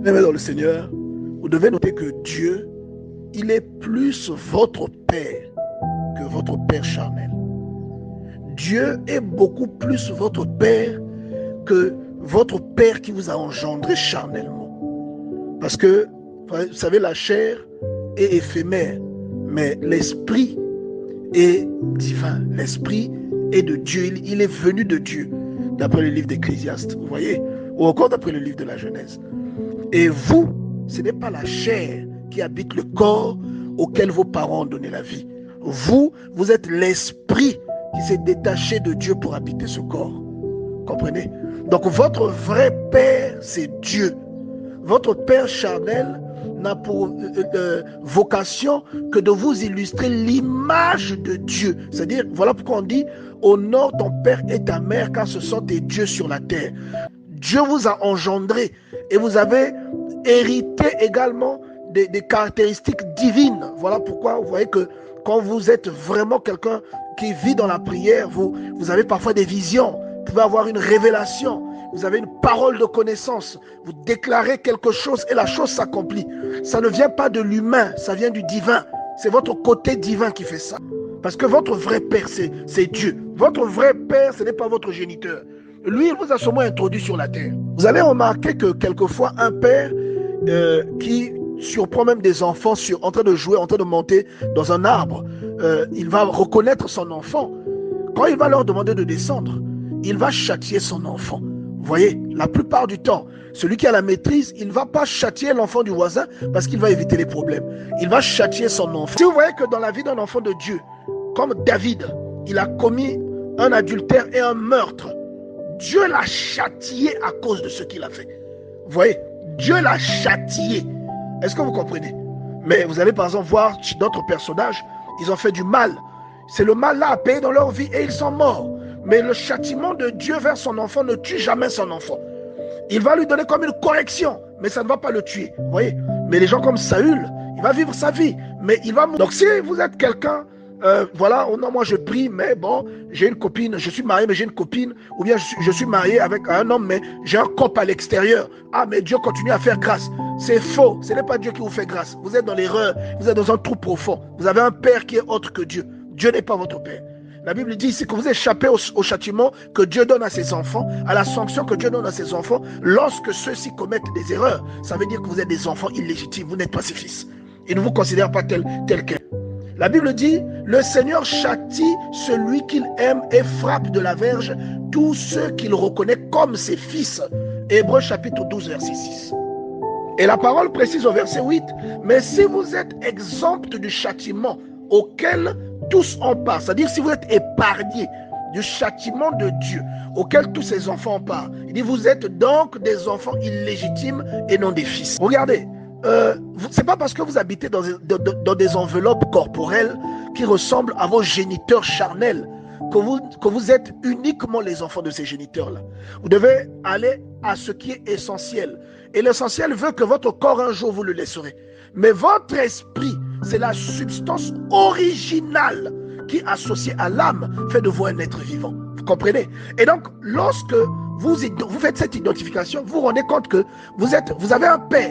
Aimés dans le Seigneur, vous devez noter que Dieu, il est plus votre Père que votre Père charnel. Dieu est beaucoup plus votre Père que votre Père qui vous a engendré charnellement. Parce que, vous savez, la chair est éphémère, mais l'esprit est divin. L'esprit est de Dieu, il est venu de Dieu, d'après le livre d'Ecclésiaste, vous voyez, ou encore d'après le livre de la Genèse. Et vous, ce n'est pas la chair qui habite le corps auquel vos parents ont donné la vie. Vous êtes l'esprit qui s'est détaché de Dieu pour habiter ce corps. Comprenez? Donc votre vrai Père, c'est Dieu. Votre Père charnel n'a pour vocation que de vous illustrer l'image de Dieu. C'est-à-dire, voilà pourquoi on dit « Honore ton père et ta mère car ce sont tes dieux sur la terre ». Dieu vous a engendré et vous avez hérité également des caractéristiques divines. Voilà pourquoi vous voyez que quand vous êtes vraiment quelqu'un qui vit dans la prière, vous avez parfois des visions, vous pouvez avoir une révélation, vous avez une parole de connaissance, vous déclarez quelque chose et la chose s'accomplit. Ça ne vient pas de l'humain, ça vient du divin. C'est votre côté divin qui fait ça. Parce que votre vrai Père, c'est Dieu. Votre vrai Père, ce n'est pas votre géniteur. Lui, il vous a seulement introduit sur la terre. Vous allez remarquer que quelquefois, un père qui surprend même des enfants en train de jouer, en train de monter dans un arbre, il va reconnaître son enfant. Quand il va leur demander de descendre, il va châtier son enfant. Vous voyez, la plupart du temps, celui qui a la maîtrise, il ne va pas châtier l'enfant du voisin parce qu'il va éviter les problèmes. Il va châtier son enfant. Si vous voyez que dans la vie d'un enfant de Dieu, comme David, il a commis un adultère et un meurtre, Dieu l'a châtié à cause de ce qu'il a fait. Vous voyez, Dieu l'a châtié. Est-ce que vous comprenez? Mais vous allez par exemple voir d'autres personnages, ils ont fait du mal. C'est le mal là à payer dans leur vie et ils sont morts. Mais le châtiment de Dieu vers son enfant ne tue jamais son enfant. Il va lui donner comme une correction, mais ça ne va pas le tuer. Vous voyez? Mais les gens comme Saül, il va vivre sa vie, mais il va mourir. Donc si vous êtes quelqu'un, voilà, oh non, moi je prie, mais bon, j'ai une copine, je suis marié, mais j'ai une copine, ou bien je suis marié avec un homme, mais j'ai un couple à l'extérieur. Ah, mais Dieu continue à faire grâce. C'est faux, ce n'est pas Dieu qui vous fait grâce. Vous êtes dans l'erreur, vous êtes dans un trou profond. Vous avez un Père qui est autre que Dieu. Dieu n'est pas votre Père. La Bible dit ici que vous échappez au châtiment que Dieu donne à ses enfants, à la sanction que Dieu donne à ses enfants lorsque ceux-ci commettent des erreurs. Ça veut dire que vous êtes des enfants illégitimes, vous n'êtes pas ses fils. Il ne vous considère pas tel quel. La Bible dit, le Seigneur châtie celui qu'il aime et frappe de la verge tous ceux qu'il reconnaît comme ses fils. Hébreux chapitre 12, verset 6. Et la parole précise au verset 8, mais si vous êtes exempt du châtiment auquel tous ont part, c'est-à-dire si vous êtes épargnés du châtiment de Dieu auquel tous ses enfants ont part, il dit vous êtes donc des enfants illégitimes et non des fils. Regardez, c'est pas parce que vous habitez dans des enveloppes corporelles qui ressemblent à vos géniteurs charnels que vous êtes uniquement les enfants de ces géniteurs-là. Vous devez aller à ce qui est essentiel. Et l'essentiel veut que votre corps un jour vous le laisserez. Mais votre esprit, c'est la substance originale qui, associée à l'âme, fait de vous un être vivant. Vous comprenez? Et donc, lorsque vous faites cette identification, vous vous rendez compte que vous avez un Père.